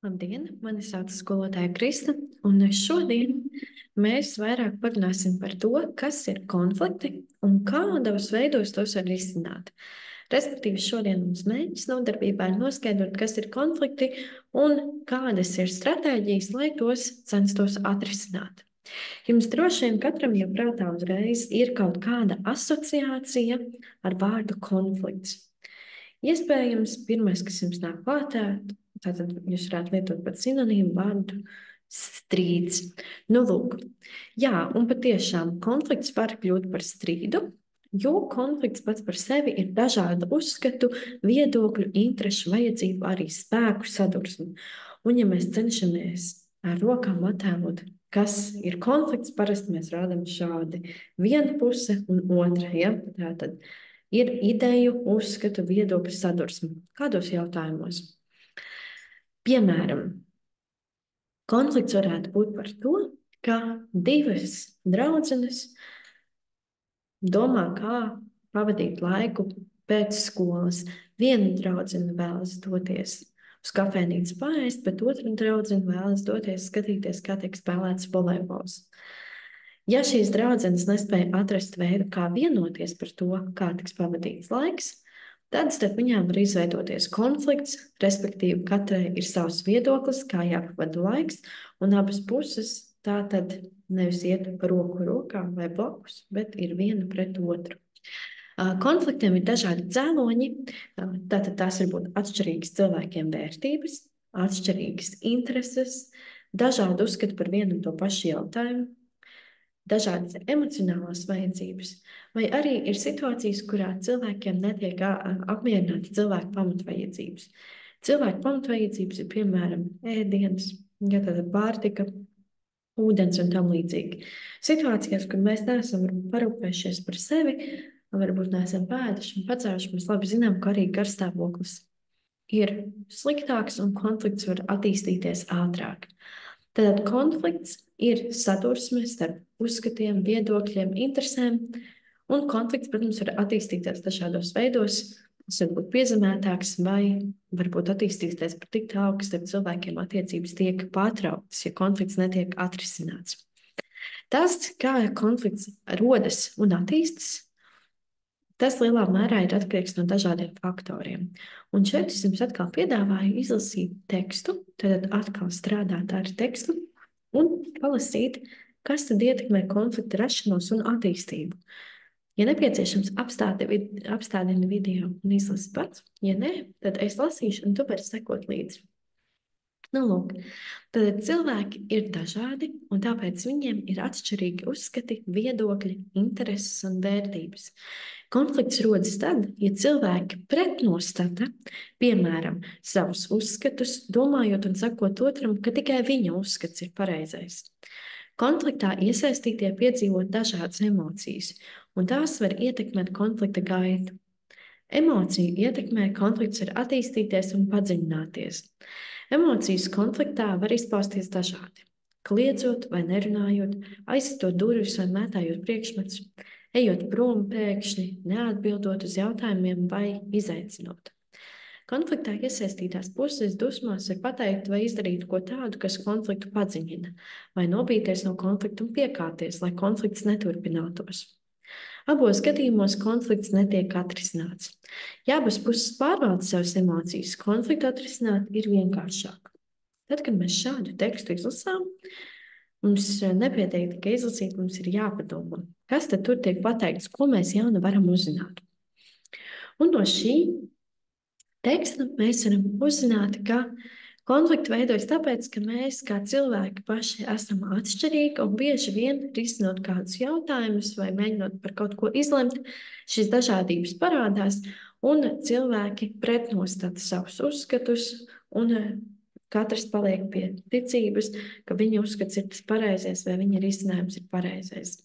Labdien, mani sauc skolotāja Krista, un šodien mēs vairāk parunāsim par to, kas ir konflikti un kādos veidos tos var risināt. Respektīvi, šodien mums mērķis nodarbībā ir noskaidrot, kas ir konflikti un kādas ir stratēģijas, lai tos censtos atrisināt. Jums droši vien katram jau prātā uzreiz ir kaut kāda asociācija ar vārdu konflikts. Iespējams, pirmais, kas jums nāk prātā, tātad jūs varētu lietot pat sinonīmu vārdu strīds. Nu, lūk, jā, un patiešām konflikts var kļūt par strīdu, jo konflikts pats par sevi ir dažādu uzskatu, viedokļu, interešu, vajadzību, arī spēku sadursmi. Un ja mēs cenšamies ar rokām attēlot, kas ir konflikts, parasti mēs rādām šādi viena puse un otra, ja? Tātad ir ideju, uzskatu, viedokļu sadursmi. Kādos jautājumos? Piemēram, konflikts varētu būt par to, ka divas draudzenes domā, kā pavadīt laiku pēc skolas. Viena draudzene vēlas doties uz kafejnīcu paēst, bet otra draudzene vēlas doties skatīties, kā tiek spēlēts volejbols. Ja šīs draudzenes nespēja atrast veidu, kā vienoties par to, kā tiks pavadīts laiks, tad starp viņām var izveidoties konflikts, respektīvi katrai ir savs viedoklis, kā jāpavada laiks, un abas puses tā tad nevis iet roku rokā vai blakus, bet ir viena pret otru. Konfliktiem ir dažādi cēloņi, tātad tās var būt atšķirīgas cilvēkiem vērtības, atšķirīgas intereses, dažādi uzskati par vienu un to pašu jautājumu, dažādas emocionālās vajadzības, vai arī ir situācijas, kurā cilvēkiem netiek apmierinātas cilvēku pamatvajadzības. Cilvēku pamatvajadzības ir piemēram ēdienas, ja tāda pārtika, ūdens un tam līdzīgi. Situācijās, kur mēs neesam parūpējušies par sevi, varbūt neesam pēduši un pacēluši, mēs labi zinām, ka arī garstāvoklis ir sliktāks un konflikts var attīstīties ātrāk. Tad konflikts ir sadursme starp uzskatiem, viedokļiem, interesēm, un konflikts, protams, var attīstīties dažādos veidos. Tas var būt piezemētāks vai varbūt attīstīties par tik tālu, ka starp cilvēkiem attiecības tiek pārtrauktas, ja konflikts netiek atrisināts. Tas, kā konflikts rodas un attīstas, tas lielā mērā ir atkarīgs no dažādiem faktoriem. Un šeit es jums atkal piedāvāju izlasīt tekstu, tad atkal strādāt ar tekstu un palasīt, kas tad ietekmē konflikta rašanos un attīstību. Ja nepieciešams, apstādini video un izlasi pats. Ja nē, tad es lasīšu un tu vari sekot līdzi. Nu, lūk, tad cilvēki ir dažādi, un tāpēc viņiem ir atšķirīgi uzskati, viedokļi, intereses un vērtības. Konflikts rodas tad, ja cilvēki pretnostata, piemēram, savus uzskatus, domājot un sakot otram, ka tikai viņa uzskats ir pareizais. Konfliktā iesaistītie piedzīvot dažādas emocijas, un tās var ietekmēt konflikta gaitu. Emociju ietekmē konflikts var attīstīties un padziļināties. Emocijas konfliktā var izpausties dažādi. Kliedzot vai nerunājot, aizsitot durvis vai mētājot priekšmetus, ejot prom pēkšņi, neatbildot uz jautājumiem vai izaicinot. Konfliktā iesaistītās puses dusmās var pateikt vai izdarīt ko tādu, kas konfliktu padziļina, vai nobīties no konflikta un piekāpties, lai konflikts neturpinātos. Abos gadījumos konflikts netiek atrisināts. Ja abas puses pārvalda savas emocijas, konfliktu atrisināt ir vienkāršāk. Tad, kad mēs šādu tekstu izlasām, mums nepietiek tikai izlasīt, mums ir jāpadomā, kas tad tur tiek pateikts, ko mēs jaunu varam uzzināt. Un no šī teksta mēs varam uzzināt, ka konflikti veidojas tāpēc, ka mēs kā cilvēki paši esam atšķirīgi un bieži vien risinot kādus jautājumus vai mēģinot par kaut ko izlemt, šīs dažādības parādās un cilvēki pretnostata savus uzskatus un katrs paliek pie ticības, ka viņa uzskats ir tas pareizais vai viņa risinājums ir pareizais.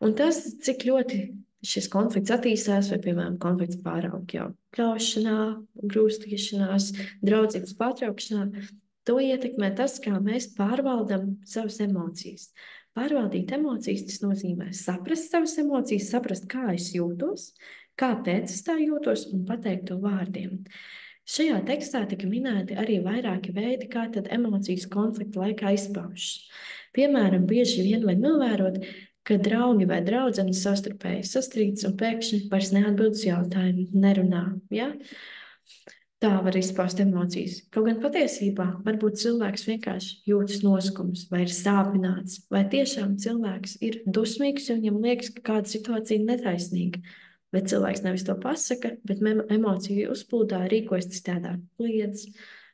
Un tas, cik ļoti šis konflikts attīstās, vai, piemēram, konflikts pāraug jau pļaušanā, grūstīšanās, draudzības pārtraukšanā, to ietekmē tas, kā mēs pārvaldam savas emocijas. Pārvaldīt emocijas, tas nozīmē saprast savas emocijas, saprast, kā es jūtos, kāpēc es tā jūtos un pateikt to vārdiem. Šajā tekstā tika minēti arī vairāki veidi, kā tad emocijas konflikta laikā izpaužas. Piemēram, bieži vien var novērot, ka draugi vai draudzenes savstarpēji sastrīdas un pēkšņi vairs neatbild uz jautājumu, nerunā. Ja? Tā var izpaust emocijas. Kaut gan patiesībā varbūt cilvēks vienkārši jūtas noskums vai ir sāpināts, vai tiešām cilvēks ir dusmīgs un viņam liekas, ka kāda situācija ir netaisnīga. Bet cilvēks nevis to pasaka, bet emociju uzplūdā rīkojas citādāk, kliedz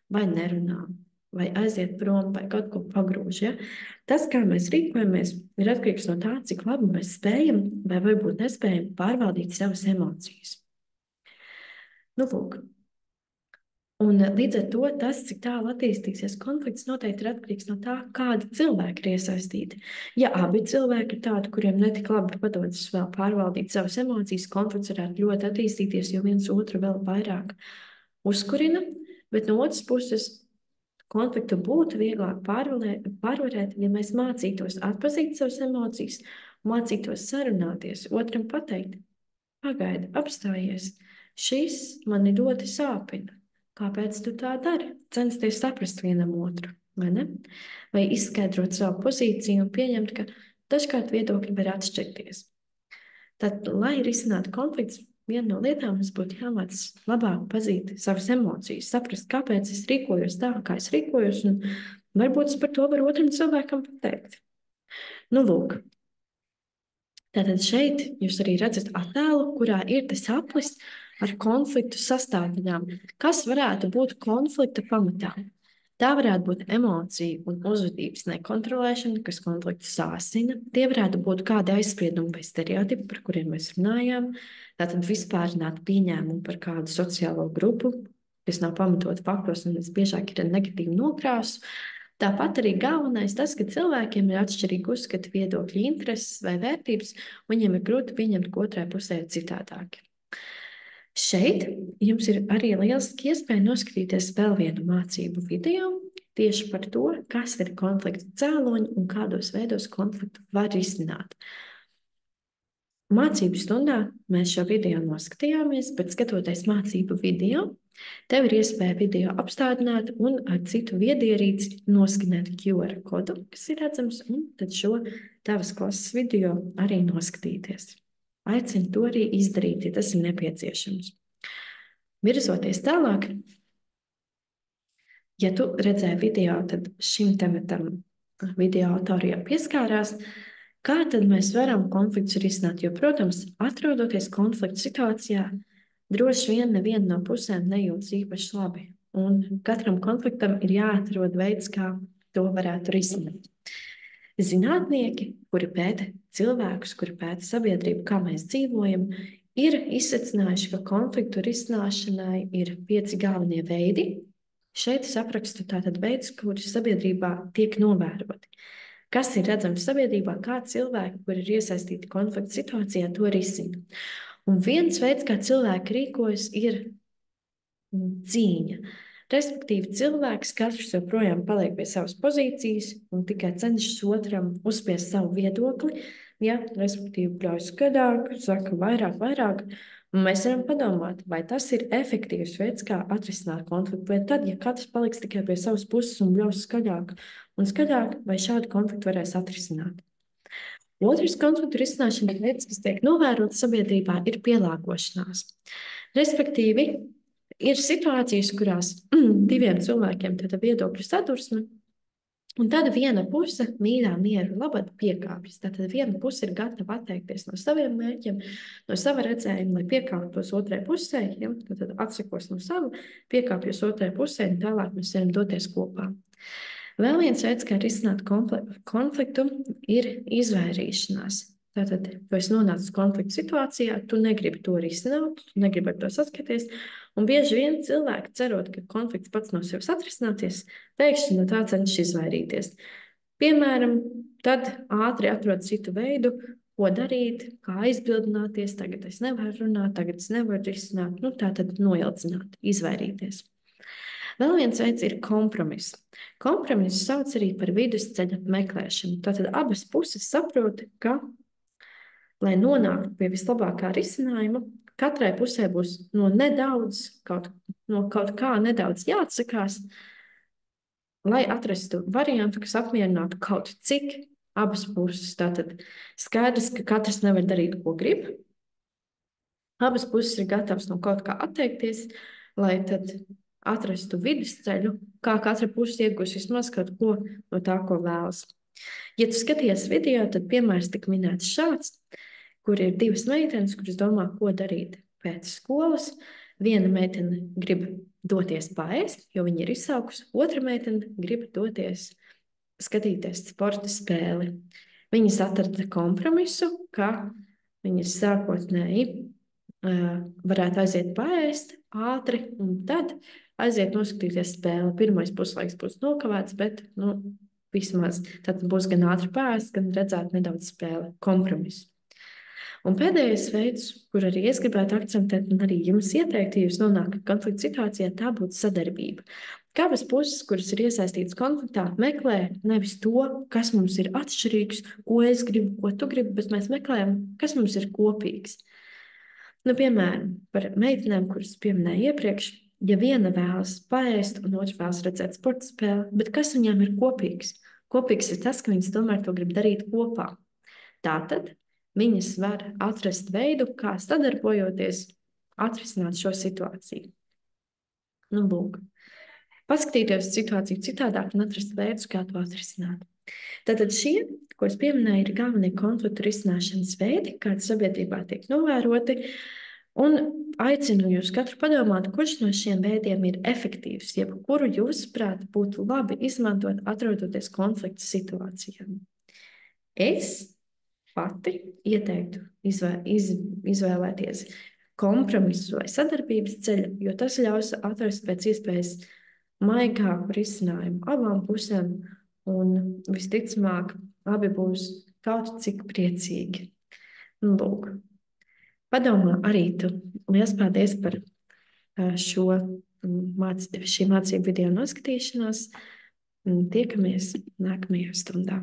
vai nerunā, vai aiziet prom, vai kaut ko pagrūž. Ja? Tas, kā mēs rīkojamies, ir atkarīgs no tā, cik labi mēs spējam vai varbūt nespējam pārvaldīt savas emocijas. Nu, lūk. Un līdz ar to tas, cik tālu attīstīsies konflikts, noteikti ir atkarīgs no tā, kādi cilvēki ir iesaistīti. Ja abi cilvēki ir tādi, kuriem netik labi padodas vēl pārvaldīt savas emocijas, konflikts varētu ļoti attīstīties, jo viens otru vēl vairāk uzkurina, bet no otras puses konfliktu būtu vieglāk pārvarēt, ja mēs mācītos atpazīt savas emocijas, mācītos sarunāties, otram pateikt, pagaidi, apstājies, šis mani ļoti sāpina. Kāpēc tu tā dari? Censties saprast vienam otru, vai ne? Vai izskaidrot savu pozīciju un pieņemt, ka dažkārt viedokļi var atšķirties. Tad, lai risinātu konflikts, viena no lietām mums būtu jāmācās labāk pazīt savas emocijas, saprast, kāpēc es rīkojos tā, kā es rīkojos, un varbūt es par to varu otram cilvēkam pateikt. Nu, lūk. Tātad šeit jūs arī redzat attēlu, kurā ir tas aplis ar konfliktu sastāvdaļām. Kas varētu būt konflikta pamatā? Tā varētu būt emocija un uzvedības nekontrolēšana, kas konfliktu sāsina. Tie varētu būt kādi aizspriedumi vai stereotipi, par kuriem mēs runājām. Tātad vispārināti pieņēmumi par kādu sociālo grupu, kas nav pamatot faktos un visbiežāk ir negatīvu nokrāsu. Tāpat arī galvenais tas, ka cilvēkiem ir atšķirīgi uzskati, viedokļi, intereses vai vērtības, un viņiem ir grūti pieņemt, ka otrai pusē ir citādāki. Šeit jums ir arī lieliski iespēja noskatīties vēl vienu mācību video tieši par to, kas ir konflikta cēloņi un kādos veidos konfliktu var risināt. Mācību stundā mēs šo video noskatījāmies, bet skatoties mācību video, tev ir iespēja video apstādināt un ar citu viedierīci noskanēt QR kodu, kas ir redzams, un tad šo tavas klases video arī noskatīties. Aicinu to arī izdarīt, ja tas ir nepieciešams. Virzoties tālāk, ja tu redzēji video, tad šim tematam video autori jau pieskārās, kā tad mēs varam konfliktus risināt, jo, protams, atrodoties konflikta situācijā, droši vien neviena no pusēm nejūtas īpaši labi, un katram konfliktam ir jāatrod veids, kā to varētu risināt. Zinātnieki, kuri pēta cilvēkus, kuri pēta sabiedrību, kā mēs dzīvojam, ir izsecinājuši, ka konfliktu risināšanai ir 5 galvenie veidi. Šeit es aprakstu tātad veidus, kuri sabiedrībā tiek novēroti. Kas ir redzams sabiedrībā, kā cilvēki, kuri ir iesaistīti konflikta situācijā, to risina. Un viens veids, kā cilvēki rīkojas, ir cīņa. Respektīvi, cilvēks katrs joprojām paliek pie savas pozīcijas un tikai cenšas otram uzspiest savu viedokli, ja, respektīvi, kļauj skaļāk, saka vairāk, un mēs varam padomāt, vai tas ir efektīvs veids, kā atrisināt konfliktu, vai tad, ja katrs paliks tikai pie savas puses un bļaus skaļāk un skaļāk, vai šādu konfliktu varēs atrisināt. Otrs konfliktu risināšanas veids, kas tiek novērots sabiedrībā, ir pielāgošanās. Respektīvi, ir situācijas, kurās diviem cilvēkiem tāda viedokļu sadursme, un tad viena puse mīļā mieru labad piekāpjas. Tātad viena puse ir gatava atteikties no saviem mērķiem, no sava redzējuma, lai piekāptos otrai pusē, ja? Tad atsakos no sava, piekāpjos otrai pusē, un tālāk mēs varam doties kopā. Vēl viens veids, kā risināt konfliktu, ir izvairīšanās. Tātad, tu esi nonācis konflikta situācijā, tu negribi to risināt, tu negribi ar to saskaties, un bieži vien cilvēki, cerot, ka konflikts pats no sevis atrisināties, pēkšņi no tā cenšas izvairīties. Piemēram, tad ātri atrod citu veidu, ko darīt, kā aizbildināties, tagad es nevaru runāt, tagad es nevaru risināt, tātad noilcināt, izvairīties. Vēl viens veids ir kompromiss. Kompromiss sauc arī par vidusceļa meklēšanu. Tātad abas puses saprot, ka, lai nonāktu pie vislabākā risinājuma, katrai pusē būs no kaut kā nedaudz jāatsakās, lai atrastu variantu, kas apmierinātu kaut cik abas puses. Tātad skaidrs, ka katrs nevar darīt, ko grib. Abas puses ir gatavas no kaut kā atteikties, lai tad atrastu vidusceļu, kā katra puse iegūs vismaz kaut ko no tā, ko vēlas. Ja tu skaties video, tad piemērs tika minēts šāds, kur ir divas meitenes, kuras domā, ko darīt pēc skolas. Viena meitene grib doties paēst, jo viņa ir izsaukusi, otra meitene grib doties skatīties sporta spēli. Viņas atrada kompromisu, ka viņas sākotnēji varētu aiziet paēst ātri un tad aiziet noskatīties spēli. Pirmais puslaiks būs nokavēts, bet vismaz tad būs gan ātri paēst, gan redzēt nedaudz spēli. Kompromisu. Un pēdējais veids, kur arī es gribētu akcentēt un arī jums ieteikt, ja jūs nonākat konflikta situācijā, tā būtu sadarbība. Kā abas puses, kuras ir iesaistītas konfliktā, meklē nevis to, kas mums ir atšķirīgs, ko es gribu, ko tu gribi, bet mēs meklējam, kas mums ir kopīgs. Piemēram, par meitenēm, kuras pieminēju iepriekš, ja viena vēlas paēst un otra vēlas redzēt sporta spēli, bet kas viņām ir kopīgs? Kopīgs ir tas, ka viņas tomēr to grib darīt kopā. Tātad viņas var atrast veidu, kā sadarbojoties, atrisināt šo situāciju. Lūk. Paskatīties uz situāciju citādāk un atrast veidus, kā to atrisināt. Tātad šie, ko es pieminēju, ir galvenie konfliktu risināšanas veidi, kādi sabiedrībā tiek novēroti, un aicinu jūs katru padomāt, kurš no šiem veidiem ir efektīvs, jeb kuru jūsuprāt būtu labi izmantot, atrodoties konflikta situācijā. Es pati ieteiktu izvēlēties kompromisu vai sadarbības ceļu, jo tas ļaus atrast pēc iespējas maigāku risinājumu abām pusēm, un visticamāk, abi būs kaut cik priecīgi. Lūk. Padomā arī tu. Liels paldies par šī mācību video noskatīšanos. Tiekamies nākamajā stundā.